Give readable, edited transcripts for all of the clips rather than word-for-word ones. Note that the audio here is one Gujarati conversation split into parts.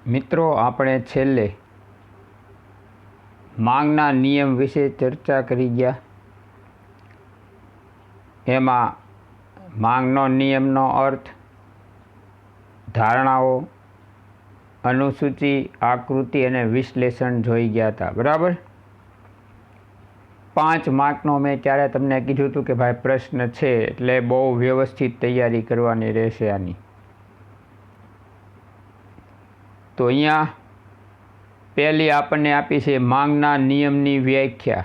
મિત્રો, આપણે છેલ્લે માંગના નિયમ વિશે ચર્ચા કરી ગયા. એમાં માંગનો નિયમનો અર્થ, ધારણાઓ, અનુસૂચિ, આકૃતિ અને વિશ્લેષણ જોઈ ગયા હતા. બરાબર. 5 માર્કનો મેં ત્યારે તમને કીધું હતું કે ભાઈ પ્રશ્ન છે એટલે બહુ વ્યવસ્થિત તૈયારી કરવાની રહેશે આની. તો અહીંયા પહેલી આપણને આપી છે માંગના નિયમની વ્યાખ્યા.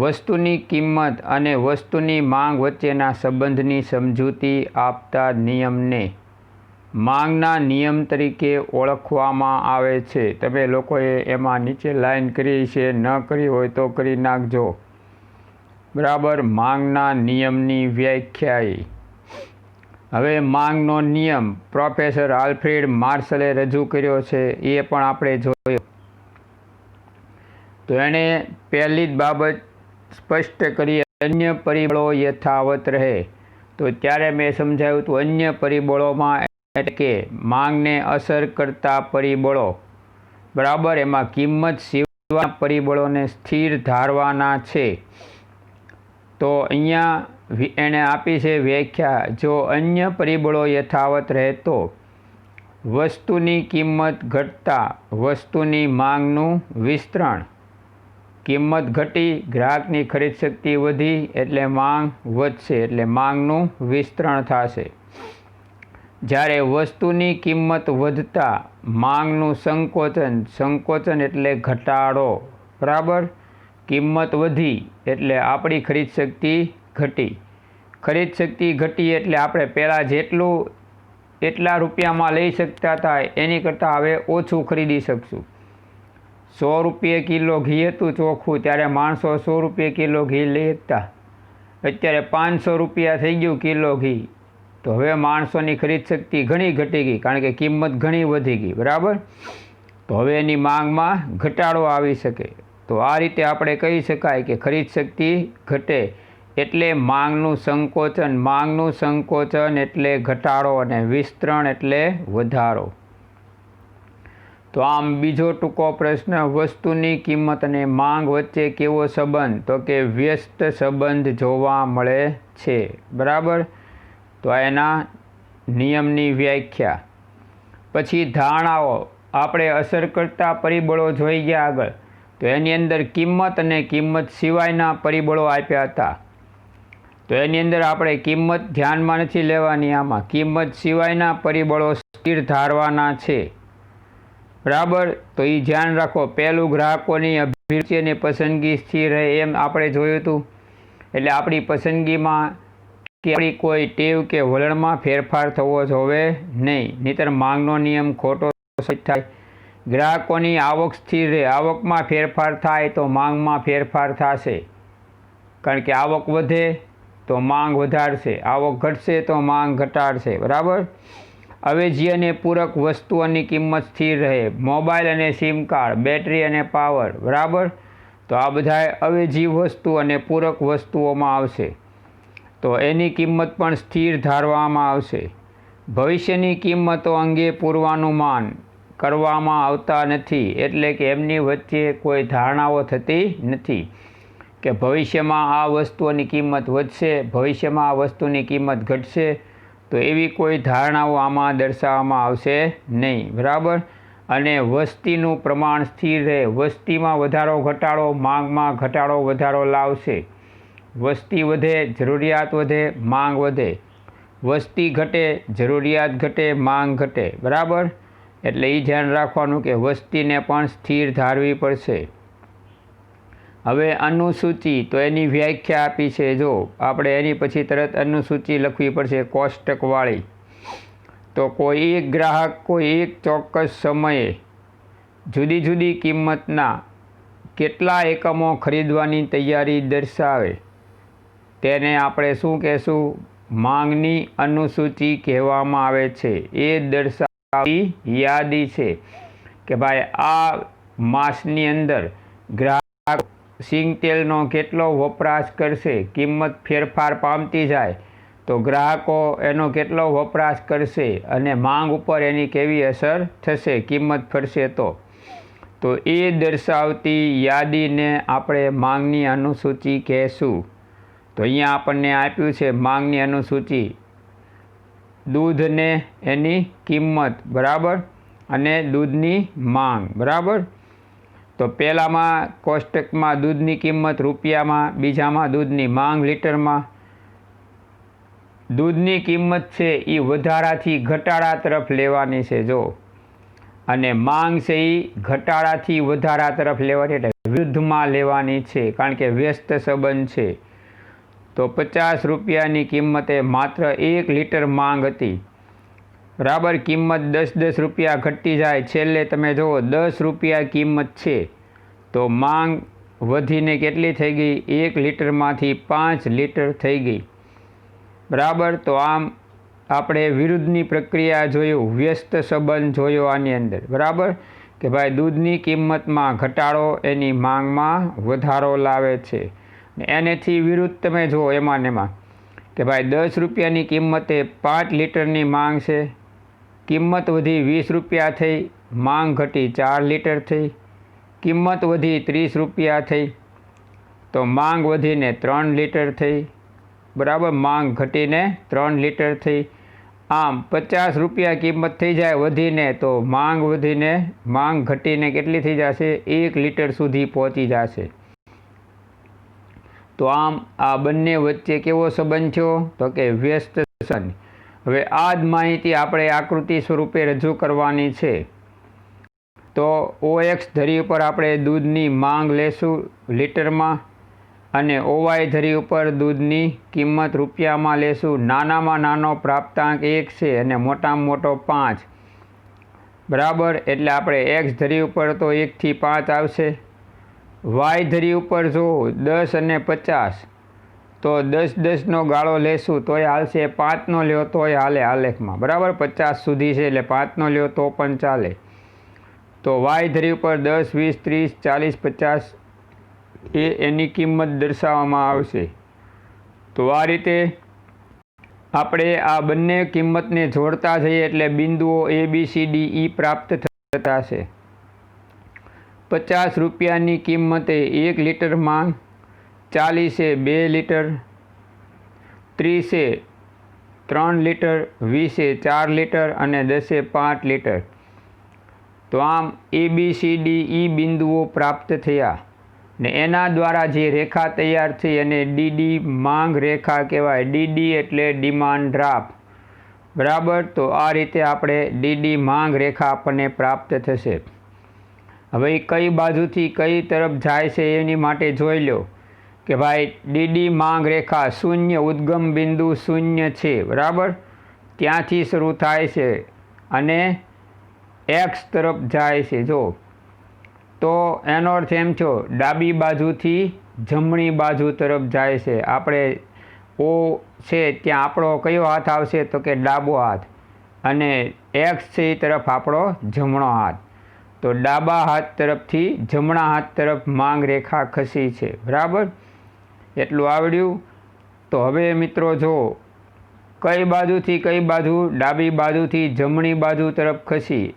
વસ્તુની કિંમત અને વસ્તુની માંગ વચ્ચેના સંબંધની સમજૂતી આપતા નિયમને માંગના નિયમ તરીકે ઓળખવામાં આવે છે. તમે લોકોએ એમાં નીચે લાઈન કરી છે, ન કરી હોય તો કરી નાખજો. બરાબર. માંગના નિયમની વ્યાખ્યા. હવે માંગનો નિયમ પ્રોફેસર આલ્ફ્રેડ માર્શલે રજૂ કર્યો છે, એ પણ આપણે જોયો. તો એણે પહેલી જ બાબત સ્પષ્ટ કરી, અન્ય પરિબળો યથાવત રહે. તો ત્યારે મેં સમજાવ્યું હતું અન્ય પરિબળોમાં એટલે કે માંગને અસર કરતા પરિબળો. બરાબર. એમાં કિંમત સિવાયના પરિબળોને સ્થિર ધારવાના છે. તો અહીંયા એણે આપી છે વ્યાખ્યા. જો અન્ય પરિબળો યથાવત રહે તો વસ્તુની કિંમત ઘટતા વસ્તુની માંગનું વિસ્તરણ. કિંમત ઘટી, ગ્રાહકની ખરીદ શક્તિ વધી એટલે માંગ વધશે, એટલે માંગનું વિસ્તરણ થશે. જ્યારે વસ્તુની કિંમત વધતા માંગનું સંકોચન. સંકોચન એટલે ઘટાડો. બરાબર. કિંમત વધી એટલે આપણી ખરીદ શક્તિ ઘટી. ખરીદ શક્તિ ઘટી એટલે આપણે પહેલાં એટલા રૂપિયામાં લઈ શકતા હતા એની કરતાં હવે ઓછું ખરીદી શકશું. 100 રૂપિયે કિલો ઘી હતું ચોખ્ખું, ત્યારે માણસો 100 રૂપિયે કિલો ઘી લઈ શકતા. અત્યારે 500 રૂપિયા થઈ ગયું કિલો ઘી. તો હવે માણસોની ખરીદ શક્તિ ઘણી ઘટી ગઈ, કારણ કે કિંમત ઘણી વધી ગઈ. બરાબર. તો હવે એની માંગમાં ઘટાડો આવી શકે. તો આ રીતે આપણે કહી શકાય કે ખરીદ શક્તિ ઘટે એટલે માંગનું સંકોચન. માંગનું સંકોચન એટલે ઘટાડો અને વિસ્તરણ એટલે વધારો. તો આમ બીજો ટૂંકો પ્રશ્ન, વસ્તુની કિંમત અને માંગ વચ્ચે કેવો સંબંધ? તો કે વ્યસ્ત સંબંધ જોવા મળે છે. બરાબર. તો એના નિયમની વ્યાખ્યા. પછી ધારણાઓ. આપણે અસર કરતા પરિબળો જોઈ ગયા આગળ. તો એની અંદર કિંમત અને કિંમત સિવાયના પરિબળો આપ્યા હતા. તો એની અંદર આપણે કિંમત ધ્યાનમાં નથી લેવાની. આમાં કિંમત સિવાયના પરિબળો સ્થિર ધારવાના છે. બરાબર. તો એ ધ્યાન રાખો. પહેલું, ગ્રાહકોની અભિરુચિ અને પસંદગી સ્થિર રહે, એમ આપણે જોયું હતું. એટલે આપણી પસંદગીમાં કે આપણી કોઈ ટેવ કે વલણમાં ફેરફાર થવો જોવે નહીં, નહીંતર માંગનો નિયમ ખોટો થાય. ગ્રાહકોની આવક સ્થિર રહે. આવકમાં ફેરફાર થાય તો માંગમાં ફેરફાર થશે, કારણ કે આવક વધે તો માંગ વધારશે, આવક ઘટશે તો માંગ ઘટાડશે. બરાબર. અવેજી અને પૂરક વસ્તુઓની કિંમત સ્થિર રહે. મોબાઈલ અને સિમ કાર્ડ, બેટરી અને પાવર. બરાબર. તો આ બધા અવેજી વસ્તુ અને પૂરક વસ્તુઓમાં આવશે. તો એની કિંમત પણ સ્થિર ધારવામાં આવશે. ભવિષ્યની કિંમતો અંગે પૂર્વાનુમાન કરવામાં આવતા નથી, એટલે કે એમની વચ્ચે કોઈ ધારણાઓ થતી નથી કે ભવિષ્યમાં આ વસ્તુઓની કિંમત વધશે, ભવિષ્યમાં આ વસ્તુની કિંમત ઘટશે. તો એવી કોઈ ધારણાઓ આમાં દર્શાવવામાં આવશે નહીં. બરાબર. અને વસ્તીનું પ્રમાણ સ્થિર રહે. વસ્તીમાં વધારો ઘટાડો માંગમાં ઘટાડો વધારો લાવશે. વસ્તી વધે, જરૂરિયાત વધે, માંગ વધે. વસ્તી ઘટે, જરૂરિયાત ઘટે, માંગ ઘટે. બરાબર. એટલે એ ધ્યાન રાખવાનું કે વસ્તીને પણ સ્થિર ધારવી પડશે. હવે અનુસૂચિ. તો એની વ્યાખ્યા આપી છે. જો આપણે એની પછી તરત અનુસૂચિ લખવી પડશે કોષ્ટકવાળી. તો કોઈ એક ગ્રાહક કોઈ એક ચોક્કસ સમયે જુદી જુદી કિંમતના કેટલા એકમો ખરીદવાની તૈયારી દર્શાવે તેને આપણે શું કહેશું? માંગની અનુસૂચિ કહેવામાં આવે છે. એ દર્શાવતી યાદી છે કે ભાઈ આ માસની અંદર ગ્રાહક સિંગ તેલનો કેટલો વપરાશ કરશે. કિંમત ફેરફાર પામતી જાય તો ગ્રાહકો એનો કેટલો વપરાશ કરશે અને માંગ ઉપર એની કેવી અસર થશે કિંમત ફરશે તો એ દર્શાવતી યાદીને આપણે માંગની અનુસૂચિ કહેશું. તો અહીંયા આપણને આપ્યું છે માંગની અનુસૂચિ, દૂધને એની કિંમત, બરાબર, અને દૂધની માંગ, બરાબર. તો પહેલામાં કોષ્ટકમાં દૂધની કિંમત રૂપિયામાં, બીજામાં દૂધની માંગ લીટરમાં. દૂધની કિંમત છે એ વધારાથી ઘટાડા તરફ લેવાની છે જો, અને માંગ છે એ ઘટાડાથી વધારા તરફ લેવાની, એટલે વિરુદ્ધમાં લેવાની છે, કારણ કે વ્યસ્ત સંબંધ છે. તો 50 રૂપિયાની કિંમતે માત્ર 1 લીટર માંગ હતી, બરાબર. કિંમત 10 રૂપિયા ઘટી જાય, છેલ્લે તમે જુઓ 10 રૂપિયા કિંમત છે, તો માંગ વધીને કેટલી થઈ ગઈ? 1 લીટરમાંથી 5 લીટર થઈ ગઈ, બરાબર. તો આમ આપણે વિરુદ્ધની પ્રક્રિયા જોયું, વ્યસ્ત સંબંધ જોયો આની અંદર, બરાબર, કે ભાઈ દૂધની કિંમતમાં ઘટાડો એની માંગમાં વધારો લાવે છે. એનેથી વિરુદ્ધ તમે જુઓ એમાં કે ભાઈ 10 રૂપિયાની કિંમતે 5 લીટરની માંગ છે, કિંમત વધી 20 રૂપિયા થઈ, માંગ ઘટી 4 લીટર થઈ. કિંમત વધી 30 રૂપિયા થઈ, તો માંગ વધીને 3 લીટર થઈ, બરાબર, માંગ ઘટીને 3 લીટર થઈ. આમ 50 રૂપિયા કિંમત થઈ જાય વધીને, તો માંગ વધીને માંગ ઘટીને કેટલી થઈ જશે? 1 લીટર સુધી પહોંચી જશે. તો આમ આ બંને વચ્ચે કેવો સંબંધ થયો? તો કે વ્યસ્ત સંબંધ. હવે આ જ માહિતી આપણે આકૃતિ સ્વરૂપે રજૂ કરવાની છે. તો OX ધરી ઉપર આપણે દૂધની માંગ લેશું લીટરમાં, અને OY ધરી ઉપર દૂધની કિંમત રૂપિયામાં લેશું. નાનામાં નાનો પ્રાપ્તાંક 1 છે અને મોટામાં મોટો 5, બરાબર. એટલે આપણે X ધરી ઉપર તો 1 થી 5 આવશે. Y ધરી ઉપર જો 10 અને 50, તો 10-10નો ગાળો લેશું તોય હાલશે, 5નો લ્યો તોય હાલે આલેખમાં, બરાબર. 50 સુધી છે એટલે 5નો લ્યો તો પણ ચાલે. તો Y ધરી ઉપર 10, 20, 30, 40, 50 એની કિંમત દર્શાવવામાં આવશે. તો આ રીતે આપણે આ બંને કિંમતને જોડતા જઈએ એટલે બિંદુઓ ABCDE પ્રાપ્ત થતા છે. 50 રૂપિયાની કિંમતે 1 લીટર માંગ, 40 2 લીટર, 30 3 લીટર, 20 4 લીટર અને 10 5 લીટર. તો આમ ABCDE બિંદુઓ પ્રાપ્ત થયા, ને એના દ્વારા જે રેખા તૈયાર થઈ અને DD માંગ રેખા કહેવાય. DD એટલે ડિમાન્ડ ડ્રાફ્ટ, બરાબર. તો આ રીતે આપણે DD માંગ રેખા આપણને પ્રાપ્ત થશે. હવે કઈ બાજુથી કઈ તરફ જાય છે એની માટે જોઈ લો કે ભાઈ DD માંગ રેખા શૂન્ય, ઉદ્ગમ બિંદુ શૂન્ય છે, બરાબર, ત્યાંથી શરૂ થાય છે અને X તરફ જાય છે જો. તો એનો અર્થ એમ થયો ડાબી બાજુથી જમણી બાજુ તરફ જાય છે. આપણે O છે ત્યાં આપણો કયો હાથ આવશે? તો કે ડાબો હાથ, અને X છે એ તરફ આપણો જમણો હાથ. તો ડાબા હાથ તરફથી જમણા હાથ તરફ માંગ રેખા ખસી છે, બરાબર. એટલું આવડ્યું. તો હવે મિત્રો જો કઈ બાજુથી કઈ બાજુ? ડાબી બાજુથી જમણી બાજુ તરફ ખસી,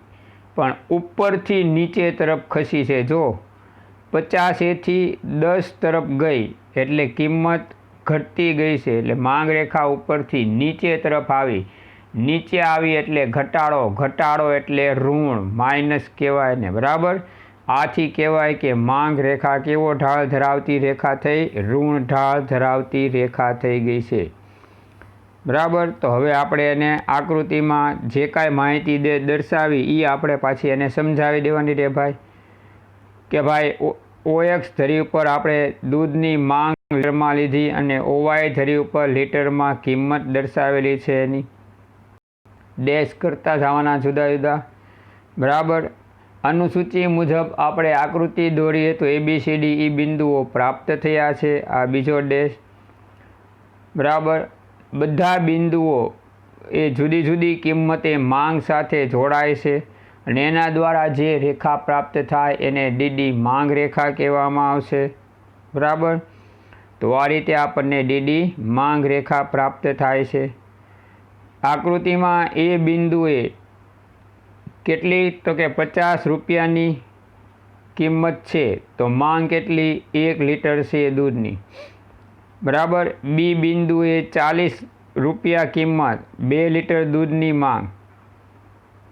પણ ઉપરથી નીચે તરફ ખસી છે જો. 50 થી 10 તરફ ગઈ એટલે કિંમત ઘટતી ગઈ છે, એટલે માંગ રેખા ઉપરથી નીચે તરફ આવી. નીચે આવી એટલે ઘટાડો, ઘટાડો એટલે ઋણ, માઇનસ કહેવાય ને, બરાબર. આથી કહેવાય કે માંગ રેખા કેવો ઢાળ ધરાવતી રેખા થઈ? ઋણ ઢાળ ધરાવતી રેખા થઈ ગઈ છે, બરાબર. તો હવે આપણે એને આકૃતિમાં જે કાંઈ માહિતી દર્શાવી એ આપણે પાછી એને સમજાવી દેવાની રે ભાઈ, કે ભાઈ OX ધરી ઉપર આપણે દૂધની માંગ લીટરમાં લીધી અને OY ધરી ઉપર લીટરમાં કિંમત દર્શાવેલી છે એની. ડેશ કરતા જવાના જુદા જુદા, બરાબર. અનુસૂચિ મુજબ આપણે આકૃતિ દોરીએ તો ABCDE બિંદુઓ પ્રાપ્ત થયા છે. આ બીજો ડેશ, બરાબર. બધા બિંદુઓ એ જુદી જુદી કિંમતે માંગ સાથે જોડાય છે અને એના દ્વારા જે રેખા પ્રાપ્ત થાય એને DD માંગ રેખા કહેવામાં આવશે, બરાબર. તો તો આ રીતે આપણને ડીડી માંગ રેખા પ્રાપ્ત થાય છે। આકૃતિમાં એ બિંદુએ કેટલી તો કે 50 રૂપિયાની કિંમત છે, તો માંગ કેટલી 1 લીટર છે દૂધની, બરાબર। બી બિંદુએ 40 રૂપિયા કિંમત 2 લીટર દૂધની માંગ।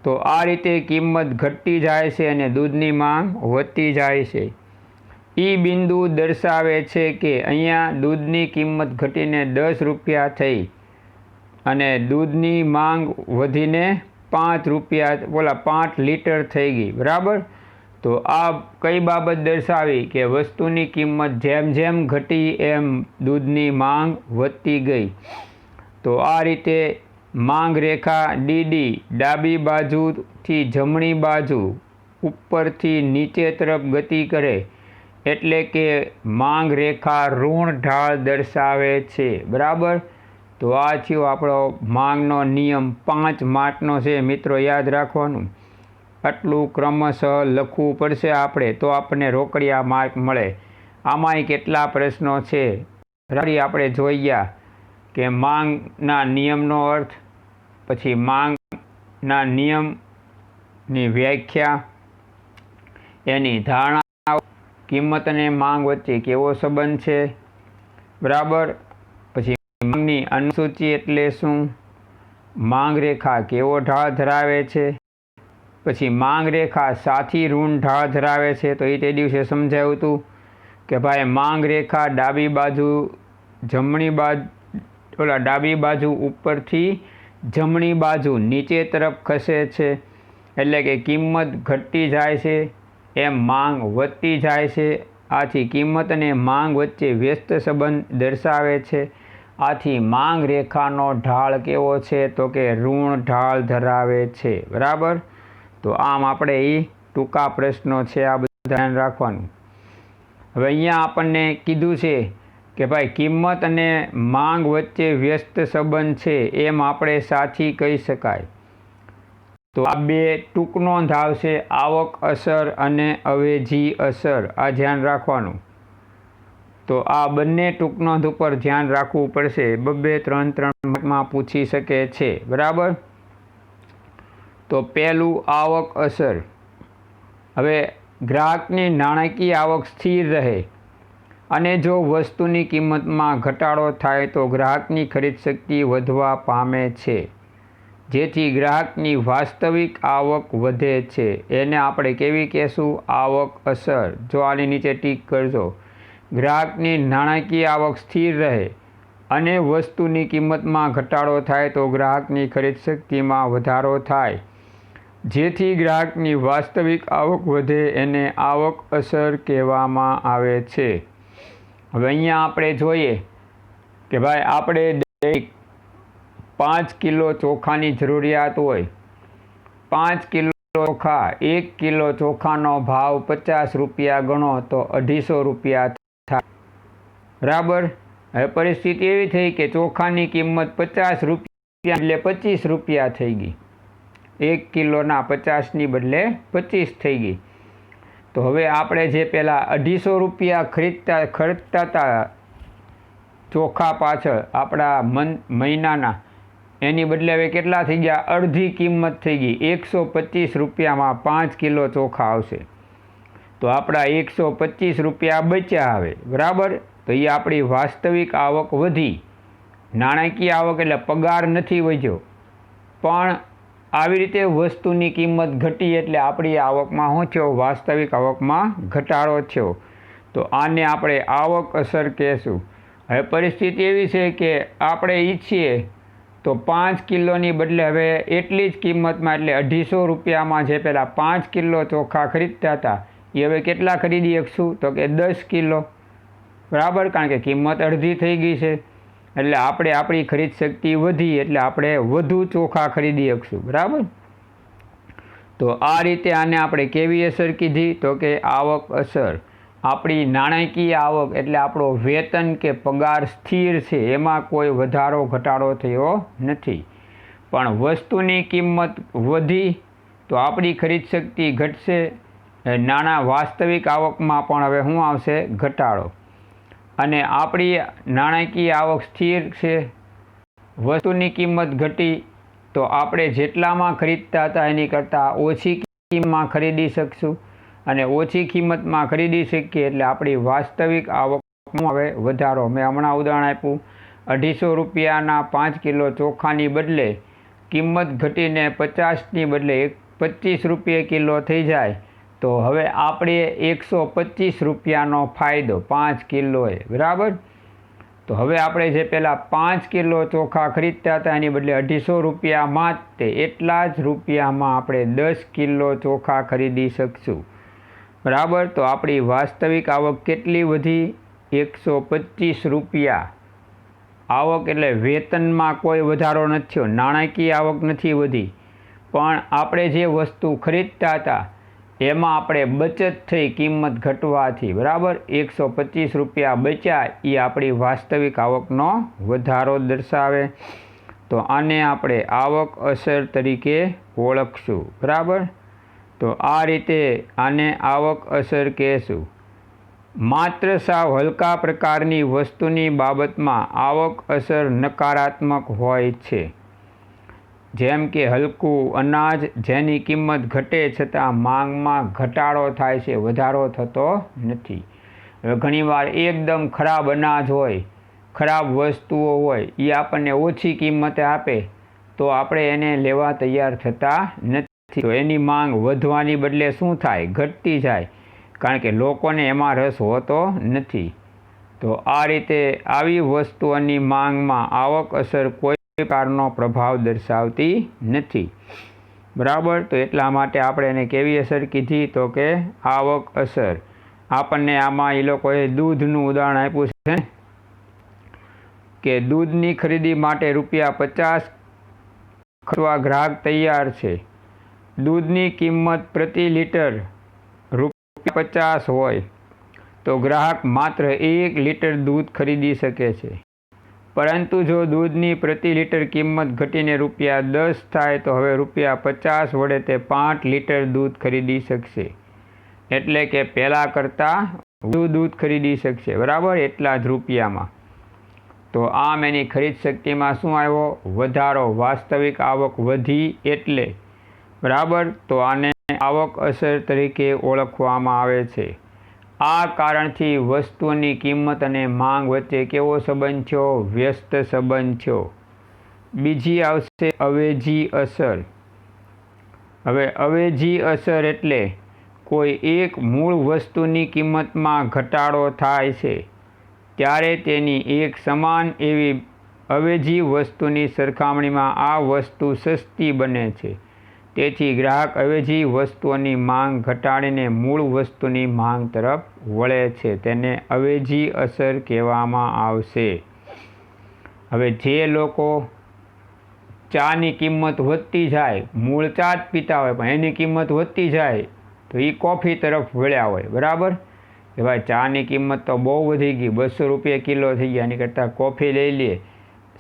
તો આ રીતે કિંમત ઘટતી જાય છે અને દૂધની માંગ વધતી જાય છે। ઈ બિંદુ દર્શાવે છે કે અહીંયા દૂધની કિંમત ઘટીને 10 રૂપિયા થઈ અને દૂધની માંગ વધીને 5 રૂપિયા 5 લીટર થઈ ગઈ, બરાબર। તો આ કઈ બાબત દર્શાવી કે વસ્તુની કિંમત જેમ જેમ ઘટી એમ દૂધની માંગ વધતી ગઈ। તો આ રીતે માંગ રેખા ડીડી ડાબી બાજુથી જમણી બાજુ ઉપરથી નીચે તરફ ગતિ કરે એટલે કે માંગ રેખા ઋણ ઢાળ દર્શાવે છે, બરાબર। તો આ થયો આપણો માંગનો નિયમ 5 માર્કનો છે મિત્રો, યાદ રાખવાનું। આટલું ક્રમશઃ લખવું પડશે આપણે, તો આપણને રોકડિયા માર્ક મળે। આમાંય કેટલા પ્રશ્નો છે આપણે જોઈ ગયા કે માંગના નિયમનો અર્થ, પછી માંગના નિયમની વ્યાખ્યા, એની ધારણા, કિંમત અને માંગ વચ્ચે કેવો સંબંધ છે, બરાબર। પછી માંગની અનુસૂચિ એટલે શું, માંગ રેખા કેવો ઢાળ ધરાવે છે, પછી માંગ રેખા સાથી ઋણ ઢાળ ધરાવે છે। તો એ તે દિવસે સમજાવ્યું હતું કે ભાઈ માંગ રેખા ડાબી બાજુ જમણી બાજુ ડાબી બાજુ ઉપરથી જમણી બાજુ નીચે તરફ ખસે છે, એટલે કે કિંમત ઘટતી જાય છે એમ માંગ વધતી જાય છે। આથી કિંમત અને માંગ વચ્ચે વ્યસ્ત સંબંધ દર્શાવે છે। આથી માંગ રેખાનો ઢાળ કેવો છે તો કે ઋણ ઢાળ ધરાવે છે, બરાબર। તો આમ આપણે એ ટૂંકા પ્રશ્નો છે, આ બધું ધ્યાન રાખવાનું। હવે અહીંયા આપણને કીધું છે કે ભાઈ કિંમત અને માંગ વચ્ચે વ્યસ્ત સંબંધ છે એમ આપણે સાથી કહી શકાય। તો આ બે ટૂંક નોંધ આવશે, આવક અસર અને અવેજી અસર, આ ધ્યાન રાખવાનું। તો આ બંને ટૂંક નોંધ ઉપર ધ્યાન રાખવું પડશે, 2-3 માર્કમાં પૂછી શકે છે, બરાબર। તો પહેલું આવક અસર। હવે ગ્રાહકની નાણાકીય આવક સ્થિર રહે અને જો વસ્તુની કિંમતમાં ઘટાડો થાય તો ગ્રાહકની ખરીદ શક્તિ વધવા પામે છે, જેથી ગ્રાહકની વાસ્તવિક આવક વધે છે। એને આપણે કેવી કહેશું, આવક અસર। જો આની નીચે ટીક કરજો। ગ્રાહકની નાણાકીય આવક સ્થિર રહે અને વસ્તુની કિંમતમાં ઘટાડો થાય તો ગ્રાહકની ખરીદ શક્તિમાં વધારો થાય, જેથી ગ્રાહકની વાસ્તવિક આવક વધે, એને આવક અસર કહેવામાં આવે છે। હવે અહીંયા આપણે જોઈએ કે ભાઈ આપણે દરેક 5 કિલો ચોખાની જરૂરિયાત હોય, 5 કિલો ચોખા, 1 કિલો ચોખાનો ભાવ 50 રૂપિયા ગણો તો 250 રૂપિયા થાય, બરાબર। હવે પરિસ્થિતિ એવી થઈ કે ચોખાની કિંમત 50 રૂપિયા એટલે 25 રૂપિયા થઈ ગઈ, 1 કિલોના 50ની બદલે 25 થઈ ગઈ। તો હવે આપણે જે પહેલાં 250 રૂપિયા ખર્ચતા હતા ચોખા પાછળ આપણા મહિનાના, એની બદલે હવે કેટલા થઈ ગયા, અડધી કિંમત થઈ ગઈ, 125 રૂપિયામાં 5 કિલો ચોખા આવશે। તો આપણા 125 રૂપિયા બચ્યા હવે, બરાબર। તો એ આપણી વાસ્તવિક આવક વધી, નાણાકીય આવક એટલે પગાર નથી વધ્યો, પણ આવી રીતે વસ્તુની કિંમત ઘટી એટલે આપણી આવકમાં શું થયો, વાસ્તવિક આવકમાં ઘટાડો થયો। તો આને આપણે આવક અસર કહેશું। હવે પરિસ્થિતિ એવી છે કે આપણે ઈચ્છીએ તો 5 કિલોની બદલે હવે એટલી જ કિંમતમાં એટલે 250 રૂપિયામાં જે પહેલાં 5 કિલો ચોખા ખરીદતા હતા એ હવે કેટલા ખરીદી શકશું તો કે 10 કિલો, બરાબર। કારણ કે કિંમત અડધી થઈ ગઈ છે એટલે આપણે આપણી ખરીદ શક્તિ વધી એટલે આપણે વધુ ચોખા ખરીદી શકશું, બરાબર। તો આ રીતે આને આપણે કેવી અસર કીધી તો કે આવક અસર। આપણી નાણાકીય આવક એટલે આપણો વેતન કે પગાર સ્થિર છે, એમાં કોઈ વધારો ઘટાડો થયો નથી, પણ વસ્તુની કિંમત વધી તો આપણી ખરીદ શક્તિ ઘટશે, નાણાં વાસ્તવિક આવકમાં પણ હવે શું આવશે, ઘટાડો। અને આપણી નાણાકીય આવક સ્થિર છે, વસ્તુની કિંમત ઘટી તો આપણે જેટલામાં ખરીદતા હતા એની કરતાં ઓછી કિંમતમાં ખરીદી શકશું, અને ઓછી કિંમતમાં ખરીદી શકીએ એટલે આપણી વાસ્તવિક આવકમાં હવે વધારો. મેં હમણાં ઉદાહરણ આપ્યું, 250 રૂપિયાના 5 કિલો ચોખાની બદલે કિંમત ઘટીને 50ની બદલે 25 રૂપિયા કિલો થઈ જાય તો હવે આપણે 125 રૂપિયાનો ફાયદો 5 કિલોએ, બરાબર. તો હવે આપણે જે પહેલાં 5 કિલો ચોખા ખરીદતા હતા એની બદલે 250 રૂપિયામાં તે એટલા જ રૂપિયામાં આપણે 10 કિલો ચોખા ખરીદી શકશું, બરાબર. તો આપણી વાસ્તવિક આવક કેટલી વધી? 125 રૂપિયા. આવક એટલે વેતનમાં કોઈ વધારો નથી થયો, નાણાકીય આવક નથી વધી, પણ આપણે જે વસ્તુ ખરીદતા હતા એમાં આપણે બચત થઈ કિંમત ઘટવાથી, બરાબર. 125 રૂપિયા બચ્યા એ આપણી વાસ્તવિક આવકનો વધારો દર્શાવે. તો આને આપણે આવક અસર તરીકે ઓળખશું, બરાબર. તો આ રીતે આને આવક અસર કહેશું. માત્ર સાવ હલકા પ્રકારની વસ્તુની બાબતમાં આવક અસર નકારાત્મક હોય છે, જેમ કે હલકું અનાજ જેની કિંમત ઘટે છતાં માંગમાં ઘટાડો થાય છે, વધારો થતો નથી. હવે ઘણીવાર એકદમ ખરાબ અનાજ હોય, ખરાબ વસ્તુઓ હોય, એ આપણને ઓછી કિંમતે આપે તો આપણે એને લેવા તૈયાર થતા નથી. તો એની માંગ વધવાની બદલે શું થાય? ઘટતી જાય, કારણ કે લોકોને એમાં રસ હોતો નથી. તો આ રીતે આવી વસ્તુઓની માંગમાં આવક અસર કોઈ પ્રકારનો પ્રભાવ દર્શાવતી નથી, બરાબર. તો એટલા માટે આપણે એને કેવી અસર કીધી? તો કે આવક અસર. આપણને આમાં એ લોકોએ દૂધનું ઉદાહરણ આપ્યું છે કે દૂધની ખરીદી માટે ₹50 ખર્ચવા ગ્રાહક તૈયાર છે. દૂધની કિંમત પ્રતિ લીટર ₹50 હોય તો ગ્રાહક માત્ર 1 લીટર દૂધ ખરીદી શકે છે. પરંતુ જો દૂધની પ્રતિ લીટર કિંમત ઘટીને ₹10 થાય તો હવે ₹50 વડે તે 5 લીટર દૂધ ખરીદી શકશે. એટલે કે પહેલાં કરતાં વધુ દૂધ ખરીદી શકશે, બરાબર, એટલા જ રૂપિયામાં. તો આમ એની ખરીદ શક્તિમાં શું આવ્યો? વધારો. વાસ્તવિક આવક વધી એટલે, બરાબર. તો આને આવક અસર તરીકે ઓળખવામાં આવે છે. આ કારણથી વસ્તુની કિંમત અને માંગ વચ્ચે કેવો સંબંધ થયો? વ્યસ્ત સંબંધ થયો. બીજી આવશે અવેજી અસર. હવે અવેજી અસર એટલે કોઈ એક મૂળ વસ્તુની કિંમતમાં ઘટાડો થાય છે ત્યારે તેની એક સમાન એવી અવેજી વસ્તુની સરખામણીમાં આ વસ્તુ સસ્તી બને છે. તેથી ગ્રાહક અવેજી વસ્તુઓની માંગ ઘટાડીને મૂળ વસ્તુની માંગ તરફ વળે છે. તેને અવેજી અસર કહેવામાં આવશે. હવે જે લોકો ચાની કિંમત વધતી જાય, મૂળ ચા જ પીતા હોય પણ એની કિંમત વધતી જાય તો એ કોફી તરફ વળ્યા હોય, બરાબર. કે ભાઈ ચાની કિંમત તો બહુ વધી ગઈ, 200 રૂપિયા કિલો થઈ ગયા, એની કરતાં કોફી લઈ લઈએ,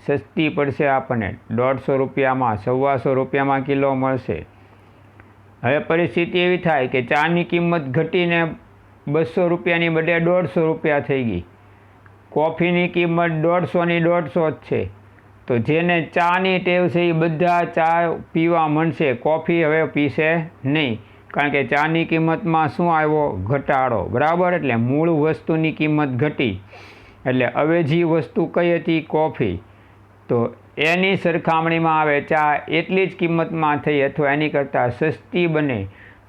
સસ્તી પડશે આપણને, 150 રૂપિયામાં, 125 રૂપિયામાં કિલો મળશે. હવે પરિસ્થિતિ એવી થાય કે ચાની કિંમત ઘટીને 200 રૂપિયાની બદલે 150 રૂપિયા થઈ ગઈ, કોફીની કિંમત 150ની 150 જ છે. તો જેને ચાની ટેવ છે એ બધા ચા પીવા માંડશે, કોફી હવે પીશે નહીં, કારણ કે ચાની કિંમતમાં શું આવ્યો? ઘટાડો, બરાબર. એટલે મૂળ વસ્તુની કિંમત ઘટી એટલે અવેજી વસ્તુ કઈ હતી? કોફી. તો એની સરખામણીમાં આવે ચા એટલી જ કિંમતમાં થઈ અથવા એની કરતાં સસ્તી બને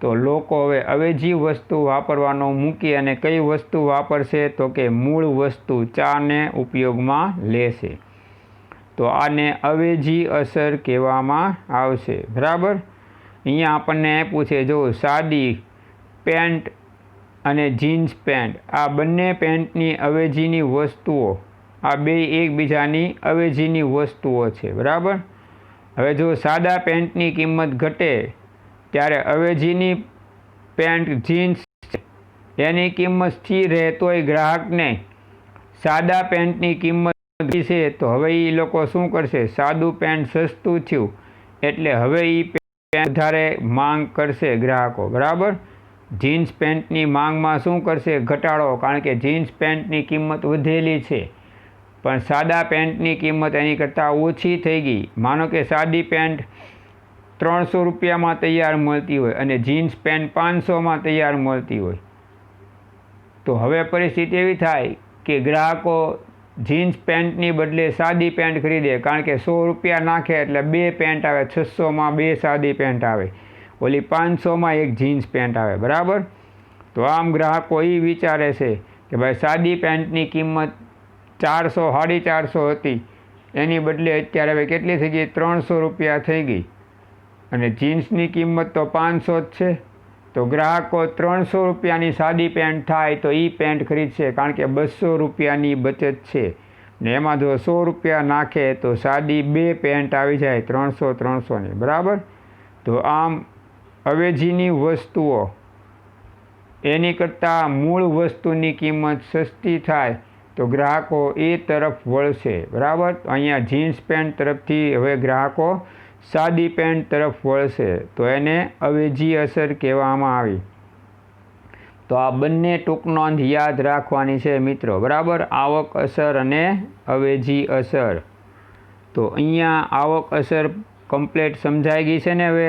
તો લોકો હવે અવેજી વસ્તુ વાપરવાનો મૂકી અને કઈ વસ્તુ વાપરશે? તો કે મૂળ વસ્તુ ચાને ઉપયોગમાં લેશે. તો આને અવેજી અસર કહેવામાં આવશે, બરાબર. અહીંયા આપણને આપ્યું છે જો સાદી પેન્ટ અને જીન્સ પેન્ટ, આ બંને પેન્ટની અવેજીની વસ્તુઓ, આ બે એકબીજાની અવેજીની વસ્તુઓ છે, બરાબર. હવે જો સાદા પેન્ટની કિંમત ઘટે ત્યારે અવેજીની પેન્ટ જીન્સ એની કિંમત સ્થિર રહે તોય ગ્રાહકને સાદા પેન્ટની કિંમત છે તો હવે એ લોકો શું કરશે? સાદું પેન્ટ સસ્તું થયું એટલે હવે એ પેન્ટ વધારે માંગ કરશે ગ્રાહકો, બરાબર. જીન્સ પેન્ટની માંગમાં શું કરશે? ઘટાડો, કારણ કે જીન્સ પેન્ટની કિંમત વધેલી છે પણ સાદા પેન્ટની કિંમત એની કરતાં ઓછી થઈ ગઈ. માનો કે સાદી પેન્ટ 300 રૂપિયામાં તૈયાર મળતી હોય અને જીન્સ પેન્ટ 500માં તૈયાર મળતી હોય, તો હવે પરિસ્થિતિ એવી થાય કે ગ્રાહકો જીન્સ પેન્ટની બદલે સાદી પેન્ટ ખરીદે, કારણ કે 100 રૂપિયા નાખે એટલે 2 પેન્ટ આવે, 600માં 2 સાદી પેન્ટ આવે, ઓલી 500માં એક જીન્સ પેન્ટ આવે. બરાબર? તો આમ ગ્રાહકો એ વિચારે છે કે ભાઈ સાદી પેન્ટની કિંમત 400 450 હતી, એની બદલે અત્યારે હવે કેટલી થઈ ગઈ? 300 રૂપિયા થઈ ગઈ અને જીન્સની કિંમત તો 500 જ છે. તો ગ્રાહકો 300 રૂપિયાની સાદી પેન્ટ થાય તો એ પેન્ટ ખરીદશે, કારણ કે 200 રૂપિયાની બચત છે ને એમાં જો 100 રૂપિયા નાખે તો સાદી 2 પેન્ટ આવી જાય 300ની. બરાબર? તો આમ અવેજીની વસ્તુઓ એની કરતાં મૂળ વસ્તુની કિંમત સસ્તી થાય તો ગ્રાહકો એ તરફ વળશે. બરાબર? અહીંયા જીન્સ પેન્ટ તરફથી હવે ગ્રાહકો સાદી પેન્ટ તરફ વળશે, તો એને અવેજી અસર કહેવામાં આવી. તો આ બંને ટૂંક નોંધ યાદ રાખવાની છે મિત્રો. બરાબર? આવક અસર અને અવેજી અસર. તો અહીંયા આવક અસર કમ્પ્લીટ સમજાઈ ગઈ છે ને હવે,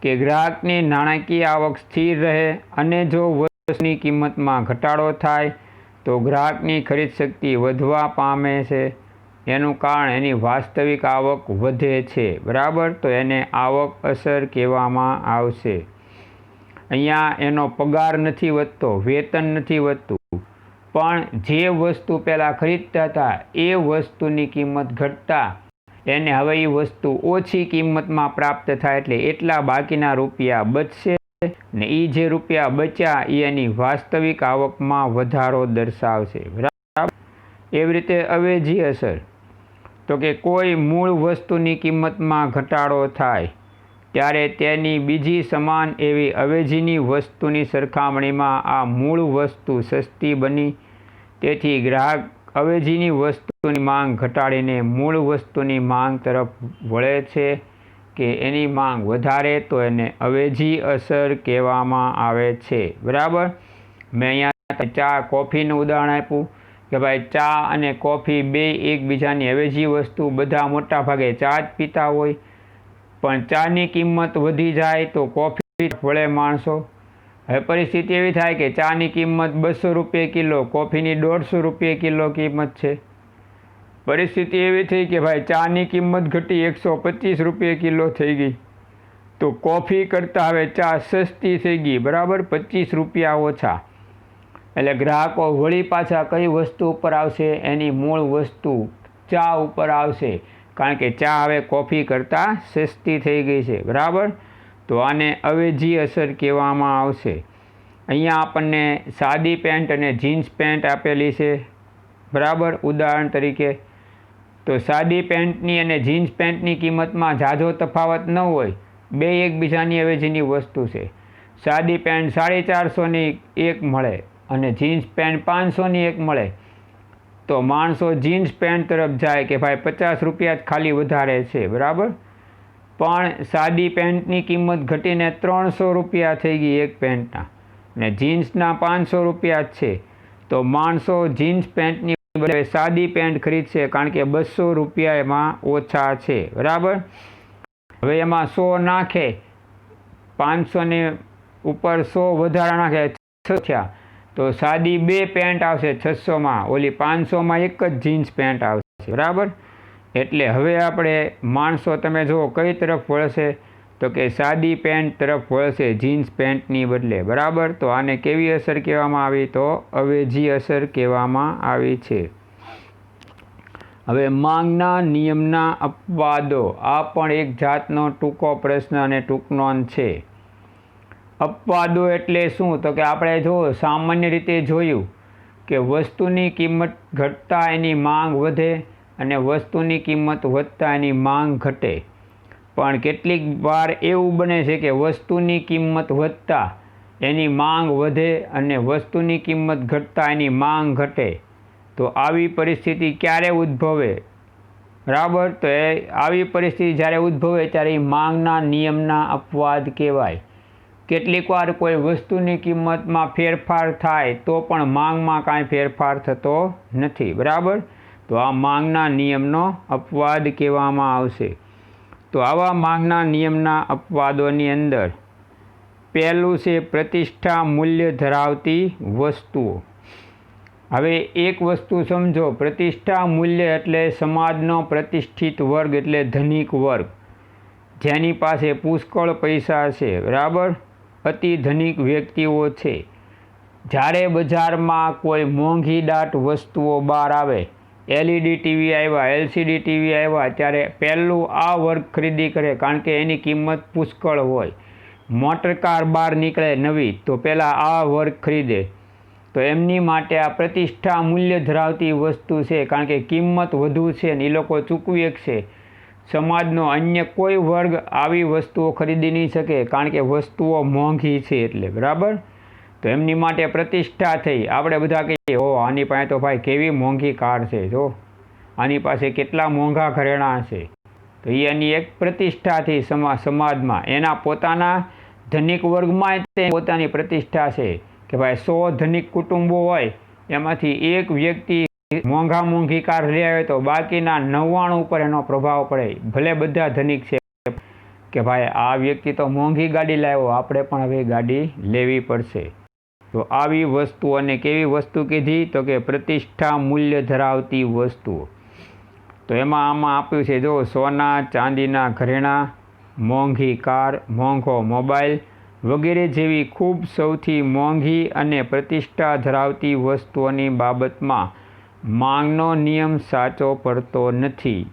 કે ગ્રાહકની નાણાકીય આવક સ્થિર રહે અને જો વસ્તુની કિંમતમાં ઘટાડો થાય તો ગ્રાહકની ખરીદ શક્તિ વધવા પામે છે. એનું કારણ એની વાસ્તવિક આવક વધે છે. બરાબર? તો એને આવક અસર કહેવામાં આવશે. અહીંયા એનો પગાર નથી વધતો, વેતન નથી વધતું, પણ જે વસ્તુ પહેલાં ખરીદતા હતા એ વસ્તુની કિંમત ઘટતા એને હવે એ વસ્તુ ઓછી કિંમતમાં પ્રાપ્ત થાય એટલે એટલા બાકીના રૂપિયા બચશે ને એ જે રૂપિયા બચ્યા એ એની વાસ્તવિક આવકમાં વધારો દર્શાવશે. બરાબર? એવી રીતે અવેજી અસર, તો કે કોઈ મૂળ વસ્તુની કિંમતમાં ઘટાડો થાય ત્યારે તેની બીજી સમાન એવી અવેજીની વસ્તુની સરખામણીમાં આ મૂળ વસ્તુ સસ્તી બની. તેથી ગ્રાહક અવેજીની વસ્તુની માંગ ઘટાડીને મૂળ વસ્તુની માંગ તરફ વળે છે કે એની માંગ વધારે, તો એને અવેજી અસર કહેવામાં આવે છે. બરાબર? મેં અહીંયા ચા કોફીનું ઉદાહરણ આપ્યું કે ભાઈ ચા અને કોફી બે એકબીજાની અવેજી વસ્તુ, બધા મોટા ભાગે ચા જ પીતા હોય, પણ ચાની કિંમત વધી જાય તો કોફી વળે માણસો. હવે પરિસ્થિતિ એવી થાય કે ચાની કિંમત 200 રૂપિયા કિલો, કોફીની 150 રૂપિયા કિલો કિંમત છે. પરિસ્થિતિ એવી થઈ કે ભાઈ ચાની કિંમત ઘટી 125 રૂપિયા કિલો થઈ ગઈ, તો કોફી કરતાં હવે ચા સસ્તી થઈ ગઈ. બરાબર? 25 રૂપિયા ઓછા. એટલે ગ્રાહકો વળી પાછા કઈ વસ્તુ ઉપર આવશે? એની મૂળ વસ્તુ ચા ઉપર આવશે, કારણ કે ચા હવે કોફી કરતાં સસ્તી થઈ ગઈ છે. બરાબર? તો આને અવેજી અસર કહેવામાં આવશે. અહીંયા આપણને સાદી પેન્ટ અને જીન્સ પેન્ટ આપેલી છે. બરાબર? ઉદાહરણ તરીકે, તો સાદી પેન્ટની અને જીન્સ પેન્ટની કિંમતમાં ઝાઝો તફાવત ન હોય, બે એકબીજાની અવેજીની વસ્તુ છે. સાદી પેન્ટ 450ની એક મળે અને જીન્સ પેન્ટ 500ની એક મળે, તો માણસો જીન્સ પેન્ટ તરફ જાય કે ભાઈ 50 રૂપિયા જ ખાલી વધારે છે. બરાબર? પણ સાદી પેન્ટની કિંમત ઘટીને 300 રૂપિયા થઈ ગઈ એક પેન્ટના, ને જીન્સના 500 રૂપિયા જ છે, તો માણસો જીન્સ પેન્ટની બદલે સાદી પેન્ટ ખરીદશે, કારણ કે 200 રૂપિયા એમાં ઓછા છે. બરાબર? હવે એમાં 100 નાખે, 500ની ઉપર 100 વધારા નાખે, 600 થયા, તો સાદી 2 પેન્ટ આવશે 600માં, ઓલી 500માં એક જ જીન્સ પેન્ટ આવશે. બરાબર? એટલે હવે આપણે માણસો તમે જુઓ કઈ તરફ વળશે? તો કે સાદી પેન્ટ તરફ વળશે જીન્સ પેન્ટની બદલે. બરાબર? તો આને કેવી અસર કહેવામાં આવી? તો અવેજી અસર કહેવામાં આવી છે. હવે માંગના નિયમના અપવાદો, આ પણ એક જાતનો ટૂંકો પ્રશ્ન અને ટૂંક નોંધ છે. અપવાદો એટલે શું? તો કે આપણે જો સામાન્ય રીતે જોયું કે વસ્તુની કિંમત ઘટતા એની માંગ વધે અને વસ્તુની કિંમત વધતા એની માંગ ઘટે. પણ કેટલીક વાર એવું બને છે કે વસ્તુની કિંમત વધતા એની માંગ વધે અને વસ્તુની કિંમત ઘટતા એની માંગ ઘટે. તો આવી પરિસ્થિતિ ક્યારે ઉદ્ભવે? બરાબર? તો આવી પરિસ્થિતિ જ્યારે ઉદ્ભવે ત્યારે એ માંગના નિયમના અપવાદ કહેવાય. કેટલીક વાર કોઈ વસ્તુની કિંમતમાં ફેરફાર થાય તો પણ માંગમાં કાંઈ ફેરફાર થતો નથી, બરાબર. તો આ માંગના નિયમનો અપવાદ કહેવામાં આવશે. તો આવા માંગના નિયમના અપવાદોની અંદર પહેલું છે પ્રતિષ્ઠા મૂલ્ય ધરાવતી વસ્તુઓ. હવે એક વસ્તુ સમજો, પ્રતિષ્ઠા મૂલ્ય એટલે સમાજનો પ્રતિષ્ઠિત વર્ગ એટલે ધનિક વર્ગ, જેની પાસે પુષ્કળ પૈસા છે, બરાબર, અતિ ધનિક વ્યક્તિઓ છે. જ્યારે બજારમાં કોઈ મોંઘી દાટ વસ્તુઓ બહાર આવે, LED ટીવી આવ્યા, LCD ટીવી આવ્યા, ત્યારે પહેલું આ વર્ગ ખરીદી કરે, કારણ કે એની કિંમત પુષ્કળ હોય. મોટર કાર બહાર નીકળે નવી, તો પહેલાં આ વર્ગ ખરીદે. તો એમની માટે આ પ્રતિષ્ઠા મૂલ્ય ધરાવતી વસ્તુ છે, કારણ કે કિંમત વધુ છે ને એ લોકો ચૂકવી શકશે. સમાજનો અન્ય કોઈ વર્ગ આવી વસ્તુઓ ખરીદી નહીં શકે, કારણ કે વસ્તુઓ મોંઘી છે એટલે, બરાબર. તો એમની માટે પ્રતિષ્ઠા થઈ. આપણે બધા કહીએ, ઓ આની પાસે તો ભાઈ કેવી મોંઘી કાર છે, જો આની પાસે કેટલા મોંઘા ઘરેણાં છે. તો એની એક પ્રતિષ્ઠા થઈ સમાજમાં. એના પોતાના ધનિક વર્ગમાં તે પોતાની પ્રતિષ્ઠા છે કે ભાઈ 100 ધનિક કુટુંબો હોય, એમાંથી એક વ્યક્તિ મોંઘી કાર લઈ આવે તો બાકીના 99 ઉપર એનો પ્રભાવ પડે. ભલે બધા ધનિક છે કે ભાઈ આ વ્યક્તિ તો મોંઘી ગાડી લાવ્યો, આપણે પણ હવે ગાડી લેવી પડશે. તો આવી વસ્તુઓને કેવી વસ્તુ કીધી? તો કે પ્રતિષ્ઠા મૂલ્ય ધરાવતી વસ્તુઓ. તો એમાં આમાં આપ્યું છે, જો સોના ચાંદીના ઘરેણાં, મોંઘી કાર, મોંઘો મોબાઈલ વગેરે જેવી ખૂબ સૌથી મોંઘી અને પ્રતિષ્ઠા ધરાવતી વસ્તુઓની બાબતમાં માંગનો નિયમ સાચો પડતો નથી.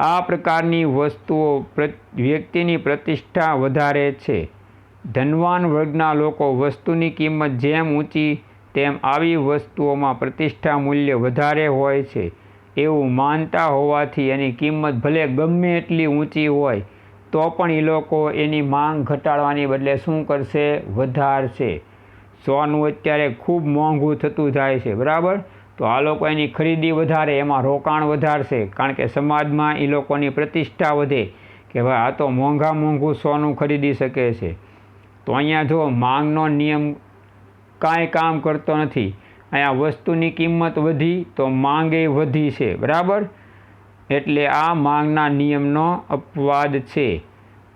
આ પ્રકારની વસ્તુઓ વ્યક્તિની પ્રતિષ્ઠા વધારે છે. ધનવાન વર્ગના લોકો વસ્તુની કિંમત જેમ ઊંચી તેમ આવી વસ્તુઓમાં પ્રતિષ્ઠા મૂલ્ય વધારે હોય છે એવું માનતા હોવાથી એની કિંમત ભલે ગમે એટલી ઊંચી હોય તો પણ એ લોકો એની માંગ ઘટાડવાની બદલે શું કરશે? વધારશે. સોનું અત્યારે ખૂબ મોંઘું થતું જાય છે, બરાબર. તો આ લોકો એની ખરીદી વધારે, એમાં રોકાણ વધારશે, કારણ કે સમાજમાં એ લોકોની પ્રતિષ્ઠા વધે કે ભાઈ આ તો મોંઘું સોનું ખરીદી શકે છે. તો અહીંયા જો માંગનો નિયમ કાંઈ કામ કરતો નથી. અહીંયા વસ્તુની કિંમત વધી તો માંગે વધી છે, બરાબર. એટલે આ માંગના નિયમનો અપવાદ છે.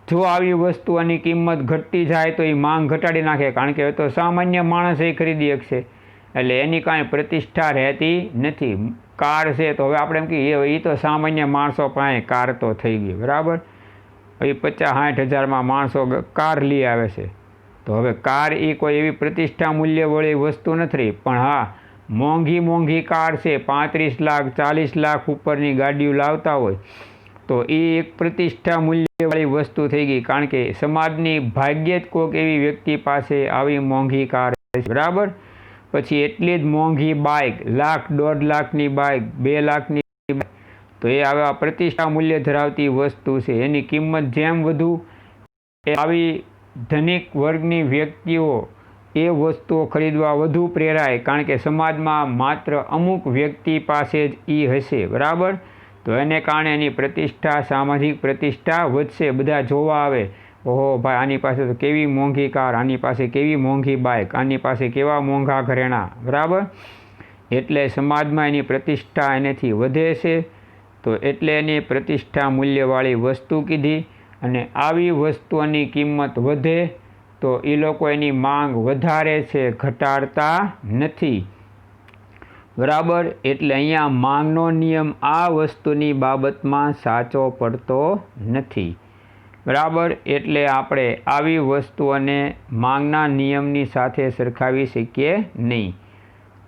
જો આવી વસ્તુઓની કિંમત ઘટતી જાય તો એ માંગ ઘટાડી નાખે, કારણ કે તો સામાન્ય માણસ એ ખરીદી શકશે, એટલે એની કાંઈ પ્રતિષ્ઠા રહેતી નથી. કાર છે તો હવે આપણે એમ કહીએ એ તો સામાન્ય માણસો પાસે કાર તો થઈ ગઈ, બરાબર. એ 50-60 હજારમાં માણસો કાર લઈ આવે છે. તો હવે કાર એ કોઈ એવી પ્રતિષ્ઠા મૂલ્યવાળી વસ્તુ નથી. પણ હા, મોંઘી કાર છે, 35 લાખ 40 લાખ ઉપરની ગાડીઓ લાવતા હોય તો એ એક પ્રતિષ્ઠા મૂલ્યવાળી વસ્તુ થઈ ગઈ, કારણ કે સમાજની ભાગ્યે જ કોઈક એવી વ્યક્તિ પાસે આવી મોંઘી કાર છે, બરાબર. પછી એટલી જ મોંઘી બાઇક, 1 લાખ 1.5 લાખની બાઇક, 2 લાખની બાઇક, તો એ આવા પ્રતિષ્ઠા મૂલ્ય ધરાવતી વસ્તુ છે. એની કિંમત જેમ વધુ, આવી ધનિક વર્ગની વ્યક્તિઓ એ વસ્તુઓ ખરીદવા વધુ પ્રેરાય, કારણ કે સમાજમાં માત્ર અમુક વ્યક્તિ પાસે જ એ હશે, બરાબર. તો એને કારણે એની પ્રતિષ્ઠા, સામાજિક પ્રતિષ્ઠા વધશે. બધા જોવા આવે, ઓહો ભાઈ આની પાસે તો કેવી મોંઘી કાર, આની પાસે કેવી મોંઘી બાઇક, આની પાસે કેવા મોંઘા ઘરેણાં, બરાબર. એટલે સમાજમાં એની પ્રતિષ્ઠા એનેથી વધે છે. તો એટલે એની પ્રતિષ્ઠા મૂલ્યવાળી વસ્તુ કીધી. અને આવી વસ્તુઓની કિંમત વધે તો એ લોકો એની માંગ વધારે છે, ઘટાડતા નથી, બરાબર. એટલે અહીંયા માંગનો નિયમ આ વસ્તુની બાબતમાં સાચો પડતો નથી, બરાબર. એટલે આપણે આવી વસ્તુઓને માંગના નિયમની સાથે સરખાવી શકીએ નહીં.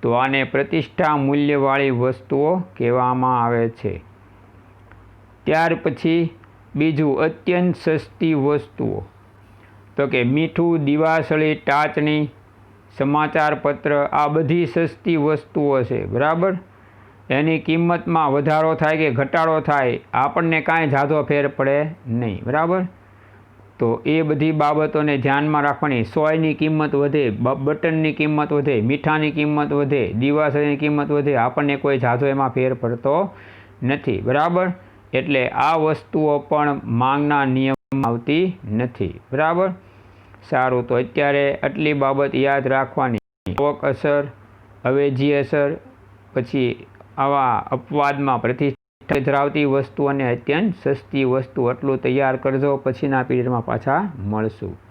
તો આને પ્રતિષ્ઠા મૂલ્યવાળી વસ્તુઓ કહેવામાં આવે છે. ત્યાર પછી બીજું, અત્યંત સસ્તી વસ્તુઓ. તો કે મીઠું, દિવાસળી, ટાચણી, સમાચાર પત્ર, આ બધી સસ્તી વસ્તુઓ છે, બરાબર. એની કિંમતમાં વધારો થાય કે ઘટાડો થાય આપણને કાંઈ ઝાઝો ફેર પડે નહીં, બરાબર. તો એ બધી બાબતોને ધ્યાનમાં રાખવાની. સોયની કિંમત વધે, બટનની કિંમત વધે, મીઠાની કિંમત વધે, દિવાસળીની કિંમત વધે, આપણને કોઈ ઝાઝો એમાં ફેર પડતો નથી, બરાબર. એટલે આ વસ્તુઓ પણ માંગના નિયમમાં આવતી નથી, બરાબર. સારું, તો અત્યારે આટલી બાબત યાદ રાખવાની. આવક અસર, અવેજી અસર, પછી આવા અપવાદમાં પ્રતિષ્ઠા ધરાવતી વસ્તુ અને અત્યંત સસ્તી વસ્તુ, આટલું તૈયાર કરજો. પછીના પીરિયડમાં પાછા મળશું.